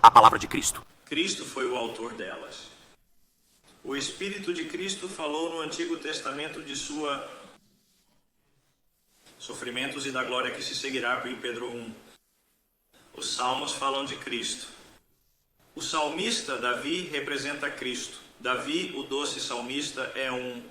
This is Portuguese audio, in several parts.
a palavra de Cristo. Cristo foi o autor delas. O Espírito de Cristo falou no Antigo Testamento de sua sofrimentos e da glória que se seguirá em Pedro 1. Os salmos falam de Cristo. O salmista Davi representa Cristo. Davi, o doce salmista, é um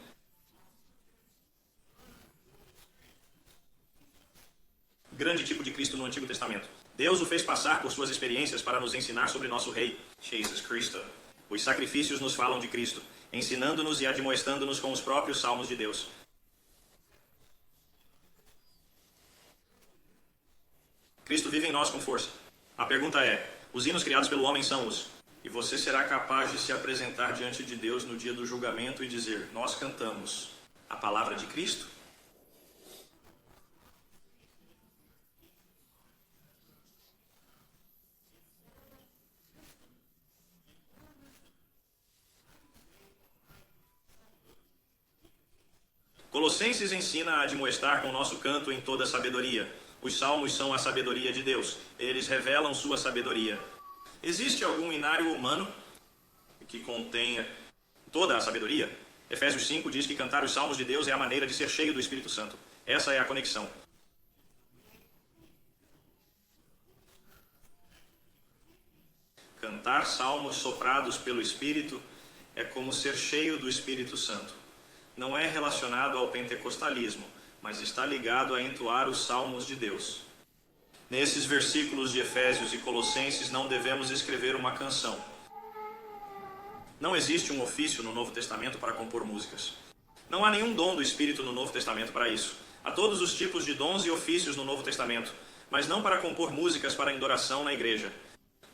grande tipo de Cristo no Antigo Testamento. Deus o fez passar por suas experiências para nos ensinar sobre nosso Rei, Jesus Cristo. Os sacrifícios nos falam de Cristo, ensinando-nos e admoestando-nos com os próprios salmos de Deus. Cristo vive em nós com força. A pergunta é, os hinos criados pelo homem são os? E você será capaz de se apresentar diante de Deus no dia do julgamento e dizer, nós cantamos a palavra de Cristo? Colossenses ensina a admoestar com nosso canto em toda sabedoria. Os salmos são a sabedoria de Deus. Eles revelam sua sabedoria. Existe algum inário humano que contenha toda a sabedoria? Efésios 5 diz que cantar os salmos de Deus é a maneira de ser cheio do Espírito Santo. Essa é a conexão. Cantar salmos soprados pelo Espírito é como ser cheio do Espírito Santo. Não é relacionado ao pentecostalismo, mas está ligado a entoar os salmos de Deus. Nesses versículos de Efésios e Colossenses não devemos escrever uma canção. Não existe um ofício no Novo Testamento para compor músicas. Não há nenhum dom do Espírito no Novo Testamento para isso. Há todos os tipos de dons e ofícios no Novo Testamento, mas não para compor músicas para adoração na igreja.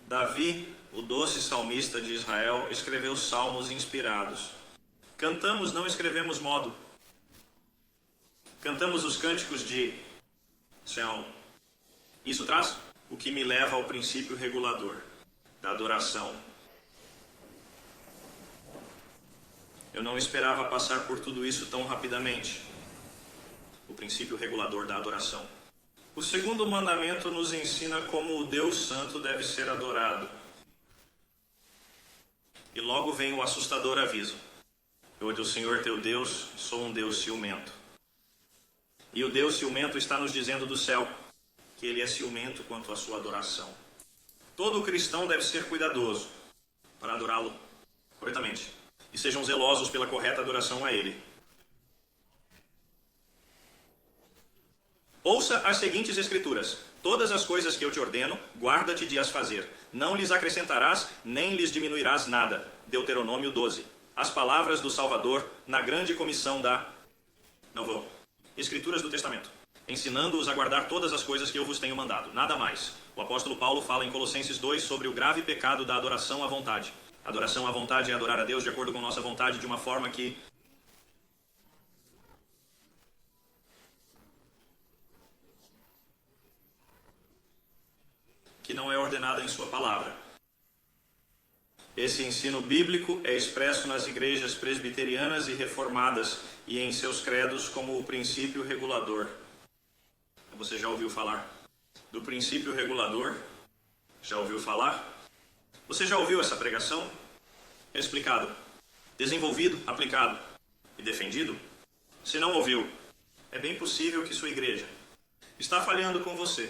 Davi, o doce salmista de Israel, escreveu salmos inspirados. Cantamos, não escrevemos modo. Cantamos os cânticos de Sião. Isso traz o que me leva ao princípio regulador da adoração. Eu não esperava passar por tudo isso tão rapidamente. O princípio regulador da adoração. O segundo mandamento nos ensina como o Deus Santo deve ser adorado. E logo vem o assustador aviso. Eu, o Senhor teu Deus, sou um Deus ciumento. E o Deus ciumento está nos dizendo do céu que ele é ciumento quanto à sua adoração. Todo cristão deve ser cuidadoso para adorá-lo corretamente. E sejam zelosos pela correta adoração a ele. Ouça as seguintes escrituras. Todas as coisas que eu te ordeno, guarda-te de as fazer. Não lhes acrescentarás, nem lhes diminuirás nada. Deuteronômio 12. As palavras do Salvador na grande comissão da Escrituras do Testamento, ensinando-os a guardar todas as coisas que eu vos tenho mandado, nada mais. O apóstolo Paulo fala em Colossenses 2 sobre o grave pecado da adoração à vontade. Adoração à vontade é adorar a Deus de acordo com nossa vontade de uma forma que não é ordenada em sua palavra. Esse ensino bíblico é expresso nas igrejas presbiterianas e reformadas e em seus credos como o princípio regulador. Você já ouviu falar do princípio regulador? Já ouviu falar? Você já ouviu essa pregação? Explicado, desenvolvido, aplicado e defendido? Se não ouviu, é bem possível que sua igreja está falhando com você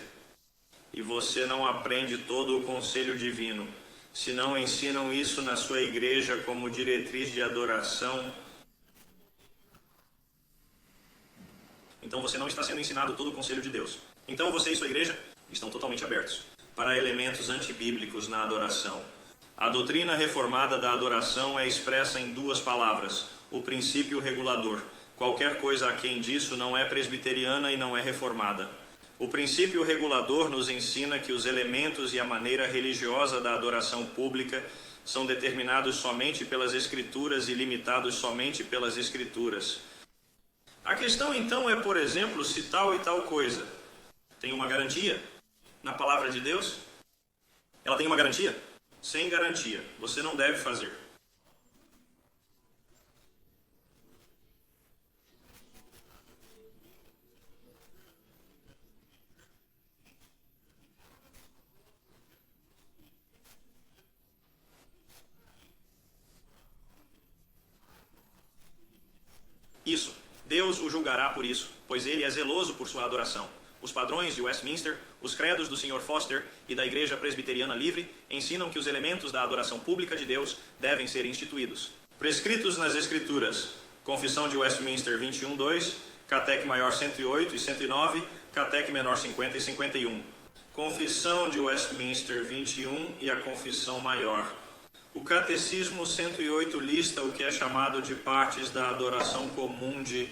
e você não aprende todo o conselho divino. Se não ensinam isso na sua igreja como diretriz de adoração, então você não está sendo ensinado todo o conselho de Deus. Então você e sua igreja estão totalmente abertos para elementos antibíblicos na adoração. A doutrina reformada da adoração é expressa em duas palavras: o princípio regulador. Qualquer coisa aquém disso não é presbiteriana e não é reformada. O princípio regulador nos ensina que os elementos e a maneira religiosa da adoração pública são determinados somente pelas Escrituras e limitados somente pelas Escrituras. A questão então é, por exemplo, se tal e tal coisa tem uma garantia na palavra de Deus? Ela tem uma garantia? Sem garantia, você não deve fazer. isso. Deus o julgará por isso, pois ele é zeloso por sua adoração. Os padrões de Westminster, os credos do Sr. Foster e da Igreja Presbiteriana Livre ensinam que os elementos da adoração pública de Deus devem ser instituídos. Prescritos nas Escrituras, Confissão de Westminster 21.2, Catec Maior 108 e 109, Catec Menor 50 e 51. Confissão de Westminster 21 e a Confissão Maior. O Catecismo 108 lista o que é chamado de partes da adoração comum de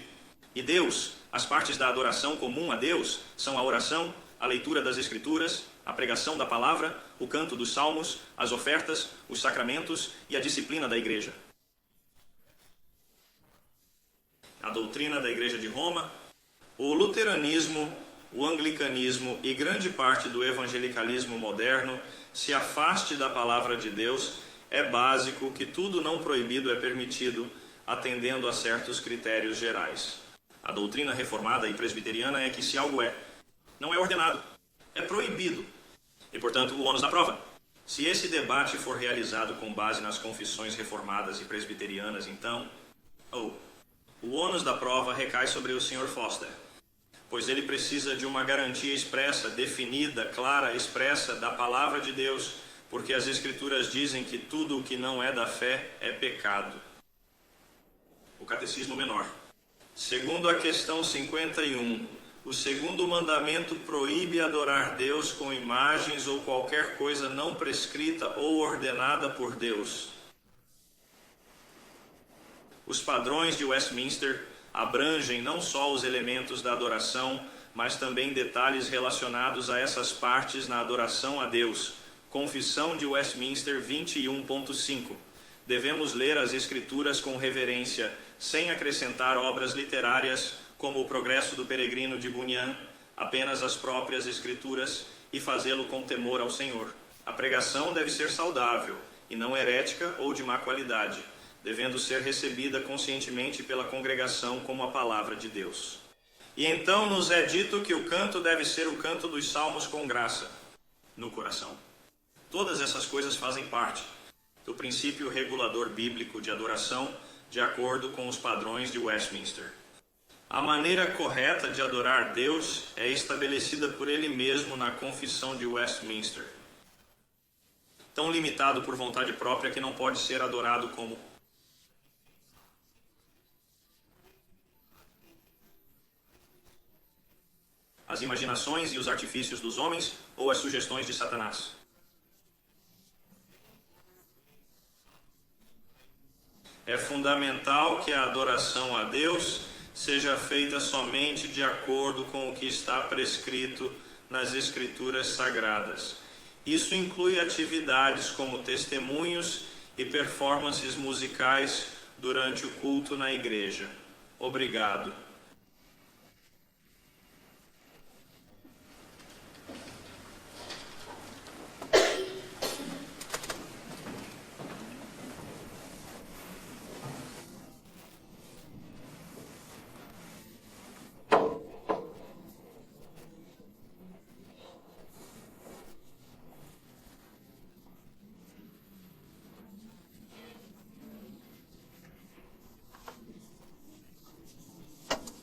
Deus. As partes da adoração comum a Deus são a oração, a leitura das Escrituras, a pregação da palavra, o canto dos salmos, as ofertas, os sacramentos e a disciplina da igreja. A doutrina da Igreja de Roma, o luteranismo, o anglicanismo e grande parte do evangelicalismo moderno se afaste da palavra de Deus. É básico que tudo não proibido é permitido, atendendo a certos critérios gerais. A doutrina reformada e presbiteriana é que se algo não é ordenado, é proibido, e portanto o ônus da prova. Se esse debate for realizado com base nas confissões reformadas e presbiterianas, então, o ônus da prova recai sobre o Sr. Foster, pois ele precisa de uma garantia expressa, definida, clara, expressa da palavra de Deus, porque as Escrituras dizem que tudo o que não é da fé é pecado. O Catecismo Menor. Segundo a questão 51, o segundo mandamento proíbe adorar Deus com imagens ou qualquer coisa não prescrita ou ordenada por Deus. Os padrões de Westminster abrangem não só os elementos da adoração, mas também detalhes relacionados a essas partes na adoração a Deus. Confissão de Westminster 21.5. Devemos ler as Escrituras com reverência, sem acrescentar obras literárias, como o Progresso do Peregrino de Bunyan, apenas as próprias Escrituras, e fazê-lo com temor ao Senhor. A pregação deve ser saudável, e não herética ou de má qualidade, devendo ser recebida conscientemente pela congregação como a palavra de Deus. E então nos é dito que o canto deve ser o canto dos salmos com graça, no coração. Todas essas coisas fazem parte do princípio regulador bíblico de adoração, de acordo com os padrões de Westminster. A maneira correta de adorar Deus é estabelecida por ele mesmo na Confissão de Westminster. Tão limitado por vontade própria que não pode ser adorado como as imaginações e os artifícios dos homens ou as sugestões de Satanás. É fundamental que a adoração a Deus seja feita somente de acordo com o que está prescrito nas Escrituras Sagradas. Isso inclui atividades como testemunhos e performances musicais durante o culto na igreja. Obrigado.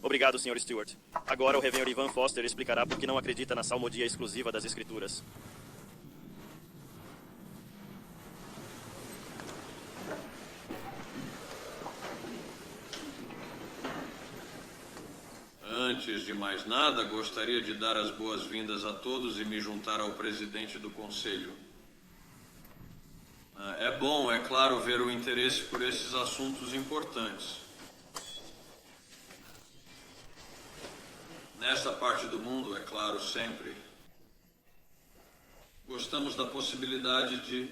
Obrigado, Sr. Stewart. Agora o Reverendo Ivan Foster explicará por que não acredita na salmodia exclusiva das Escrituras. Antes de mais nada, gostaria de dar as boas-vindas a todos e me juntar ao presidente do Conselho. É bom, é claro, ver o interesse por esses assuntos importantes. Nesta parte do mundo, é claro, sempre gostamos da possibilidade de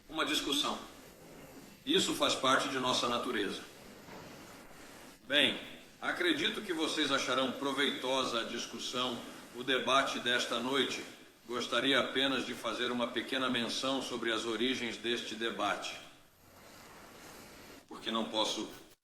uma discussão. Isso faz parte de nossa natureza. Bem, acredito que vocês acharão proveitosa a discussão, o debate desta noite. Gostaria apenas de fazer uma pequena menção sobre as origens deste debate, porque não posso